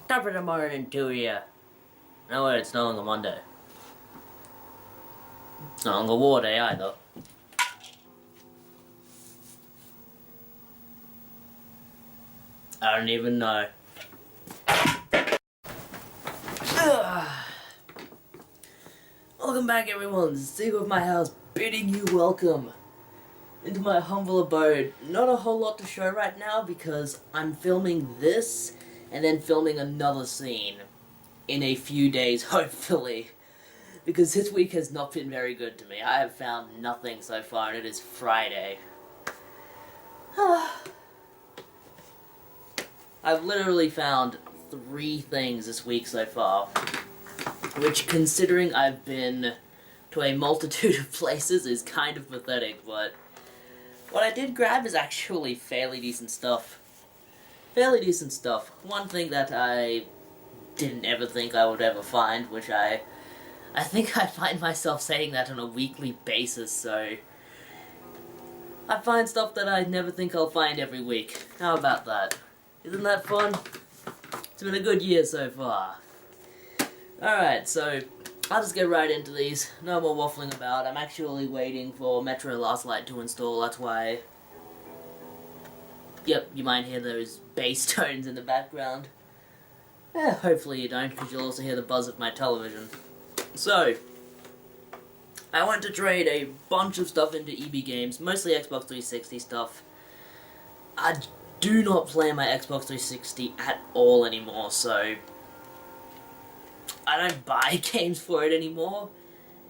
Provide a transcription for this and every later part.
Top of the morning to you. No, it's no longer Monday. It's no longer War Day either. I don't even know. Welcome back, everyone. Steve of my house bidding you welcome into my humble abode. Not a whole lot to show right now because I'm filming this and then filming another scene in a few days, hopefully. Because this week has not been very good to me. I have found nothing so far, and it is Friday. I've literally found 3 things this week so far. Which, considering I've been to a multitude of places, is kind of pathetic, but what I did grab is actually fairly decent stuff. Fairly decent stuff. One thing that I didn't ever think I would ever find, which I think I find myself saying that on a weekly basis, so I find stuff that I never think I'll find every week. How about that? Isn't that fun? It's been a good year so far. Alright, so I'll just get right into these. No more waffling about. I'm actually waiting for Metro Last Light to install, that's why... Yep, you might hear those bass tones in the background. Hopefully you don't, because you'll also hear the buzz of my television. So, I went to trade a bunch of stuff into EB Games, mostly Xbox 360 stuff. I do not play my Xbox 360 at all anymore, so I don't buy games for it anymore,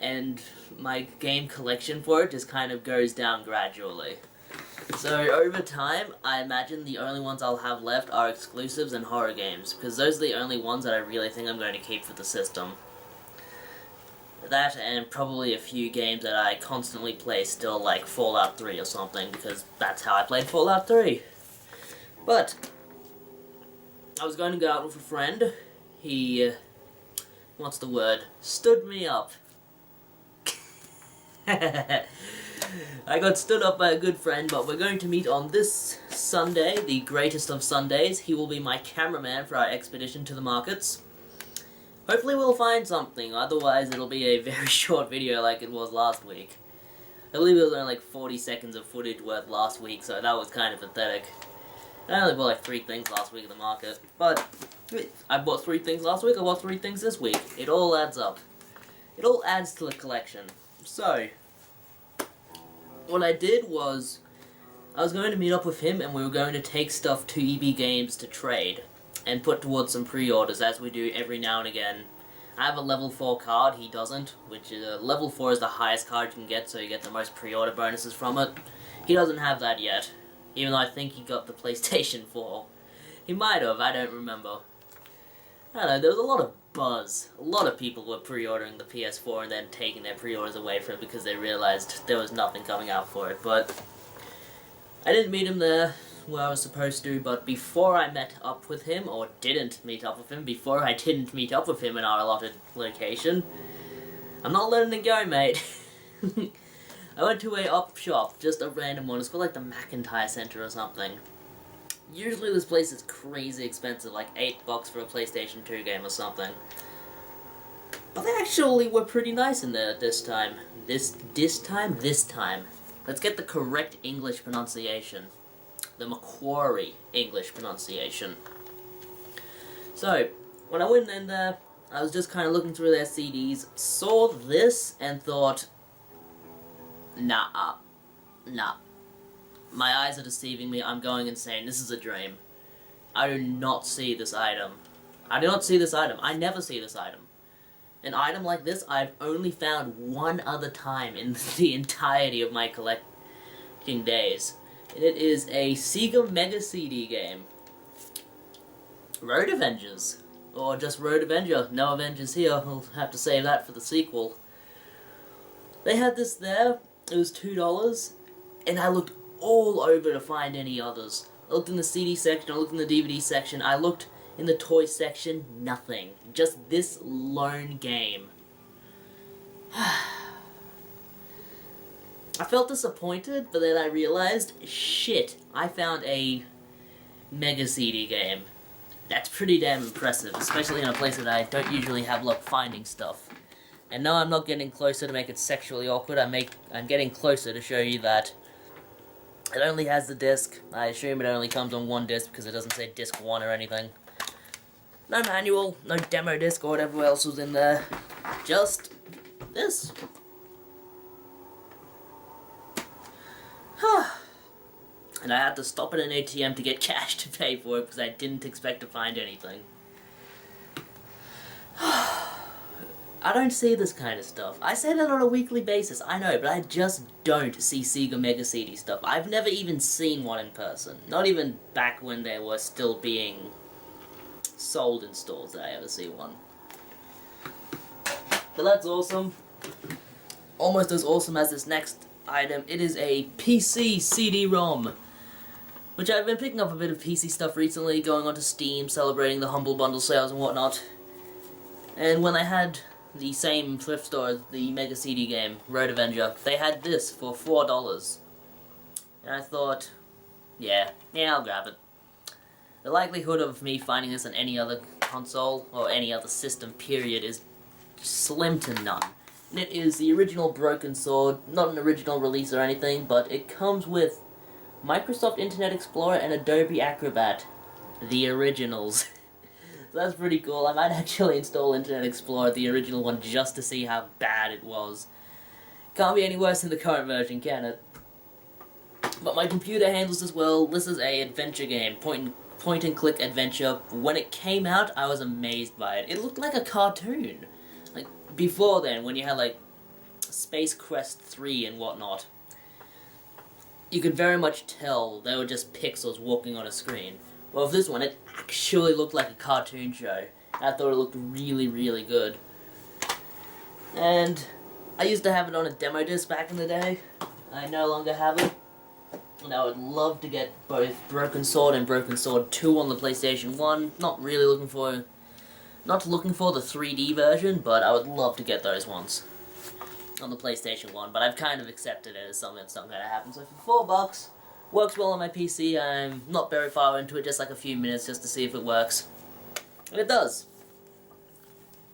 and my game collection for it just kind of goes down gradually. So over time, I imagine the only ones I'll have left are exclusives and horror games, because those are the only ones that I really think I'm going to keep for the system. That and probably a few games that I constantly play still, like Fallout 3 or something, because that's how I played Fallout 3. But I was going to go out with a friend. He, what's the word? Stood me up. I got stood up by a good friend, but we're going to meet on this Sunday, the greatest of Sundays. He will be my cameraman for our expedition to the markets. Hopefully we'll find something, otherwise it'll be a very short video like it was last week. I believe it was only like 40 seconds of footage worth last week, so that was kind of pathetic. I only bought like 3 things last week at the market, but I bought 3 things last week, I bought 3 things this week. It all adds up. It all adds to the collection. So, what I did was, I was going to meet up with him and we were going to take stuff to EB Games to trade and put towards some pre-orders, as we do every now and again. I have a level 4 card, he doesn't, which is, level 4 is the highest card you can get, so you get the most pre-order bonuses from it. He doesn't have that yet, even though I think he got the PlayStation 4. He might have, I don't remember. I don't know, there was a lot of buzz. A lot of people were pre-ordering the PS4 and then taking their pre-orders away from it because they realized there was nothing coming out for it, but I didn't meet him there where I was supposed to, but before I met up with him, or didn't meet up with him, before I didn't meet up with him in our allotted location, I'm not letting it go, mate. I went to a op shop, just a random one. It's called like the McIntyre Center or something. Usually this place is crazy expensive, like $8 for a PlayStation 2 game or something. But they actually were pretty nice in there this time. This time. Let's get the correct English pronunciation. The Macquarie English pronunciation. So, when I went in there, I was just kind of looking through their CDs, saw this, and thought, nah. My eyes are deceiving me, I'm going insane, this is a dream. I do not see this item. I never see this item. An item like this I've only found one other time in the entirety of my collecting days. And it is a Sega Mega CD game. Road Avengers. Or just Road Avenger. No Avengers here, we'll have to save that for the sequel. They had this there, it was $2, and I looked all over to find any others. I looked in the CD section, I looked in the DVD section, I looked in the toy section, nothing. Just this lone game. I felt disappointed, but then I realized, shit, I found a Mega CD game. That's pretty damn impressive, especially in a place that I don't usually have luck finding stuff. And now I'm not getting closer to make it sexually awkward, I'm getting closer to show you that it only has the disc. I assume it only comes on one disc because it doesn't say disc 1 or anything. No manual, no demo disc or whatever else was in there. Just this. And I had to stop at an ATM to get cash to pay for it because I didn't expect to find anything. I don't see this kind of stuff. I say that on a weekly basis, I know, but I just don't see Sega Mega CD stuff. I've never even seen one in person. Not even back when they were still being sold in stores did I ever see one. But that's awesome. Almost as awesome as this next item. It is a PC CD-ROM, which I've been picking up a bit of PC stuff recently, going onto Steam, celebrating the Humble Bundle sales and whatnot. And when I had the same thrift store as the Mega CD game, Road Avenger, they had this for $4. And I thought, yeah, I'll grab it. The likelihood of me finding this on any other console, or any other system, period, is slim to none. And it is the original Broken Sword, not an original release or anything, but it comes with Microsoft Internet Explorer and Adobe Acrobat. The originals. So that's pretty cool. I might actually install Internet Explorer, the original one, just to see how bad it was. Can't be any worse than the current version, can it? But my computer handles this well. This is a adventure game, point and click adventure. When it came out, I was amazed by it. It looked like a cartoon. Like, before then, when you had, like, Space Quest 3 and whatnot, you could very much tell they were just pixels walking on a screen. Well, with this one, it actually looked like a cartoon show. I thought it looked really, really good. And I used to have it on a demo disc back in the day. I no longer have it. And I would love to get both Broken Sword and Broken Sword 2 on the PlayStation 1. Not looking for the 3D version, but I would love to get those ones on the PlayStation 1. But I've kind of accepted it as something that's not going to happen. So for $4, works well on my PC. I'm not very far into it, just like a few minutes just to see if it works. And it does.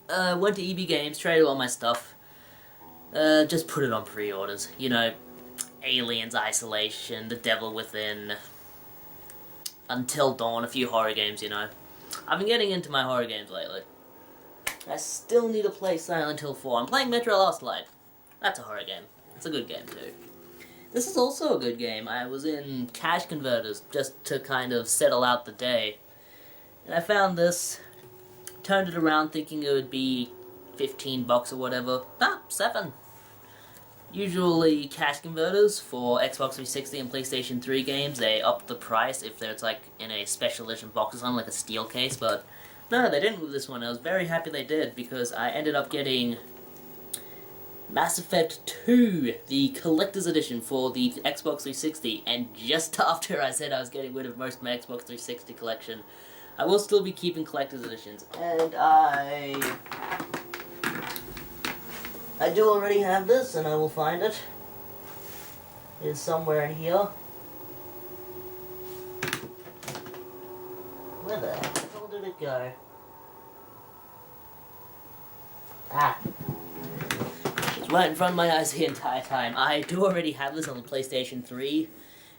Went to EB Games, traded all my stuff. Just put it on pre-orders. You know, Aliens Isolation, The Devil Within, Until Dawn, a few horror games, you know. I've been getting into my horror games lately. I still need to play Silent Hill 4. I'm playing Metro Last Light. That's a horror game. It's a good game, too. This is also a good game. I was in Cash Converters just to kind of settle out the day. And I found this, turned it around thinking it would be $15 or whatever. Ah, $7. Usually Cash Converters for Xbox 360 and PlayStation 3 games, they up the price if it's like in a special edition box or something, like a steel case, but no, they didn't with this one. I was very happy they did, because I ended up getting Mass Effect 2, the Collector's Edition for the Xbox 360, and just after I said I was getting rid of most of my Xbox 360 collection, I will still be keeping Collector's Editions, and I do already have this, and I will find it. It is somewhere in here. Where the hell did it go? Ah. It's right in front of my eyes the entire time. I do already have this on the PlayStation 3,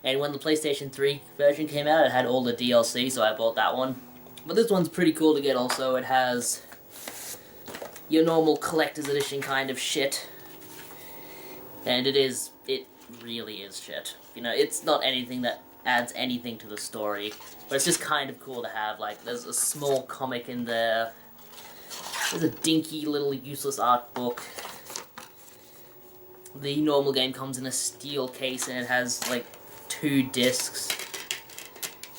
and when the PlayStation 3 version came out, it had all the DLC, so I bought that one. But this one's pretty cool to get also. It has your normal collector's edition kind of shit. And it really is shit. You know, it's not anything that adds anything to the story, but it's just kind of cool to have. Like, there's a small comic in there. There's a dinky little useless art book. The normal game comes in a steel case and it has, like, 2 discs.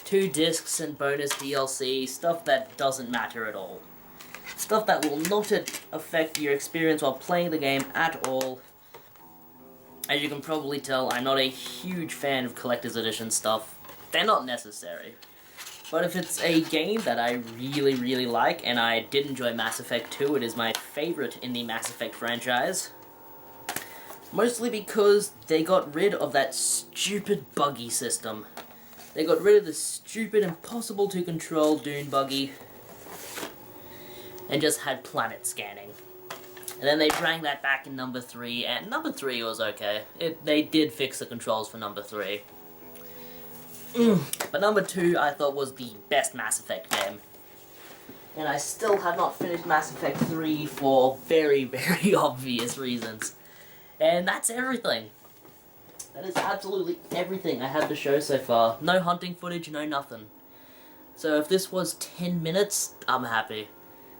2 discs and bonus DLC, stuff that doesn't matter at all. Stuff that will not affect your experience while playing the game at all. As you can probably tell, I'm not a huge fan of Collector's Edition stuff. They're not necessary. But if it's a game that I really, really like, and I did enjoy Mass Effect 2, it is my favorite in the Mass Effect franchise. Mostly because they got rid of that stupid buggy system. They got rid of the stupid, impossible to control dune buggy and just had planet scanning. And then they brought that back in number 3, and number 3 was okay. They did fix the controls for number 3. But number 2 I thought was the best Mass Effect game. And I still have not finished Mass Effect 3 for very, very obvious reasons. And that's everything. That is absolutely everything I have to show so far. No hunting footage, no nothing. So if this was 10 minutes, I'm happy.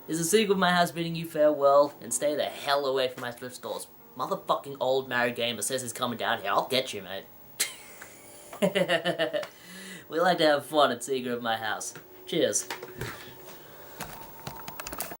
This is Seagull of my house bidding you farewell, and stay the hell away from my thrift stores. Motherfucking old married gamer says he's coming down here. I'll get you, mate. We like to have fun at Seagull of my house. Cheers.